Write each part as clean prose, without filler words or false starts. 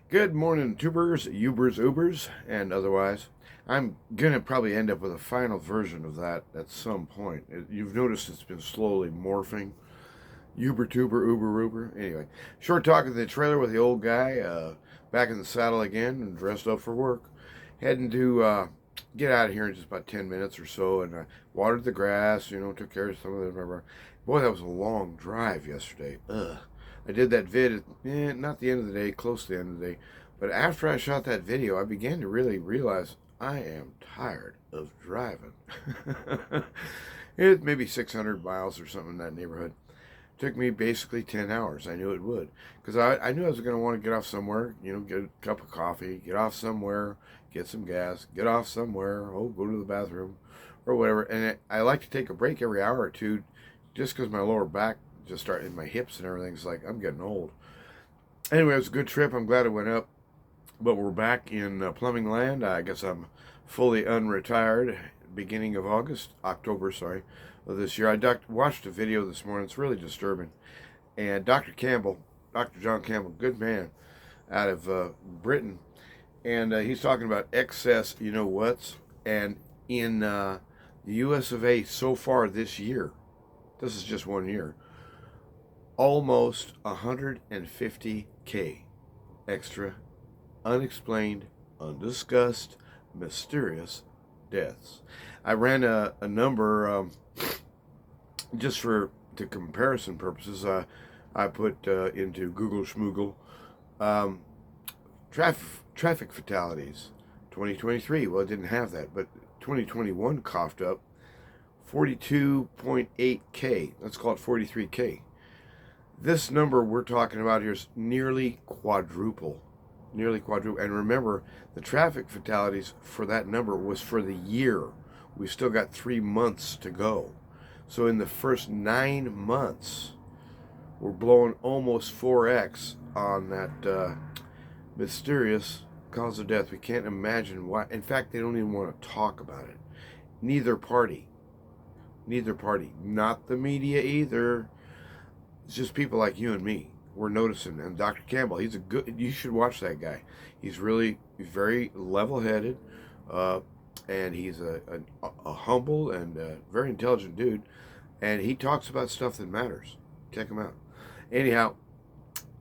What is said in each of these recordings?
Good morning, tubers, Ubers, and otherwise. I'm gonna probably end up with a final version of that at some point. You've noticed it's been slowly morphing. Uber, tuber, Uber, Uber. Anyway, short talk in the trailer with the old guy, back in the saddle again and dressed up for work. Heading to get out of here in just about 10 minutes or so, and watered the grass, took care of some of the. Boy, that was a long drive yesterday. Ugh. I did that vid, not the end of the day, close to the end of the day. But after I shot that video, I began to really realize I am tired of driving. It maybe 600 miles or something in that neighborhood. Took me basically 10 hours. I knew it would. Because I knew I was going to want to get off somewhere, get a cup of coffee, get off somewhere, get some gas, get off somewhere, go to the bathroom or whatever. And I like to take a break every hour or two just because my lower back just started, my hips and everything's like, I'm getting old. Anyway, it was a good trip. I'm glad it went up. But we're back in plumbing land. I guess I'm fully unretired beginning of October, sorry, of this year. I watched a video this morning. It's really disturbing. And Dr. John Campbell, good man out of Britain. And he's talking about excess, you know what's. And in the US of A so far this year, this is just 1 year, almost 150K extra, unexplained, undiscussed, mysterious deaths. I ran a number just for the comparison purposes. I put into Google Schmoogle traffic fatalities 2023. Well, it didn't have that, but 2021 coughed up 42.8K. Let's call it 43K. This number we're talking about here is nearly quadruple. And remember, the traffic fatalities for that number was for the year. We've still got 3 months to go. So in the first 9 months, we're blowing almost 4x on that mysterious cause of death. We can't imagine why. In fact, they don't even want to talk about it. Neither party. Not the media either. It's just people like you and me. We're noticing. And Dr. Campbell, you should watch that guy. He's very level-headed, and he's a humble and very intelligent dude, and he talks about stuff that matters. Check him out. Anyhow,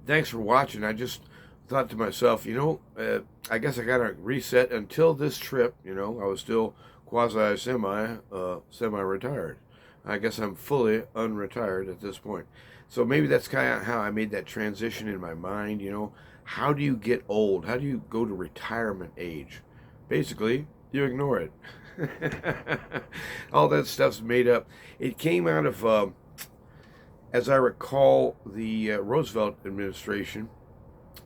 thanks for watching. I just thought to myself, I guess I gotta reset. Until this trip, I was still semi-retired. I guess I'm fully unretired at this point. So maybe that's kind of how I made that transition in my mind. How do you get old? How do you go to retirement age? Basically, you ignore it. All that stuff's made up. It came out of, as I recall, the Roosevelt administration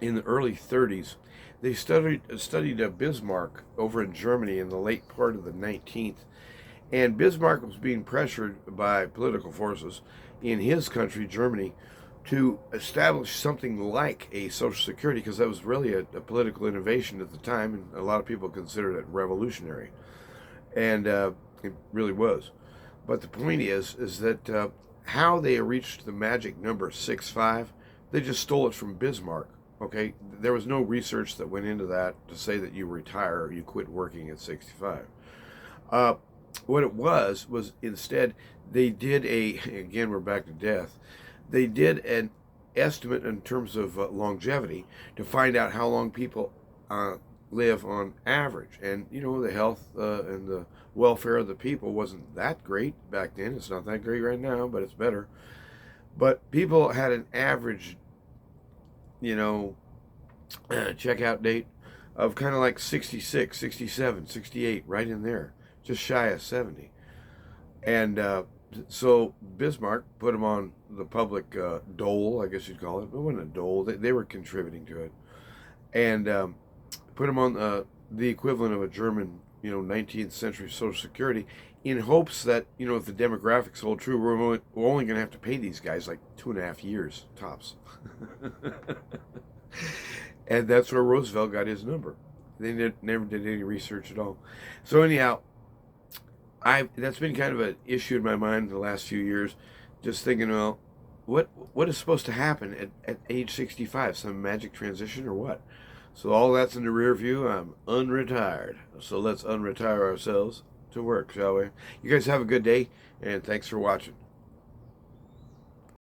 in the early 30s. They studied Bismarck over in Germany in the late part of the 19th. And Bismarck was being pressured by political forces in his country, Germany, to establish something like a Social Security, because that was really a political innovation at the time, and a lot of people considered it revolutionary. And it really was. But the point is that how they reached the magic number 65, they just stole it from Bismarck. Okay, there was no research that went into that to say that you retire or you quit working at 65. What it was instead they did again, we're back to death. They did an estimate in terms of longevity to find out how long people live on average. And the health and the welfare of the people wasn't that great back then. It's not that great right now, but it's better. But people had an average checkout date of kind of like 66, 67, 68, right in there, just shy of 70. And so Bismarck put them on the public dole, I guess you'd call it. It wasn't a dole. They were contributing to it. And put them on the equivalent of a German, 19th century Social Security, in hopes that, if the demographics hold true, we're only going to have to pay these guys like 2.5 years, tops. And that's where Roosevelt got his number. They never did any research at all. So anyhow, that's been kind of an issue in my mind the last few years, just thinking, well, what is supposed to happen at age 65? Some magic transition or what? So all that's in the rear view. I'm unretired. So let's unretire ourselves to work, shall we? You guys have a good day, and thanks for watching.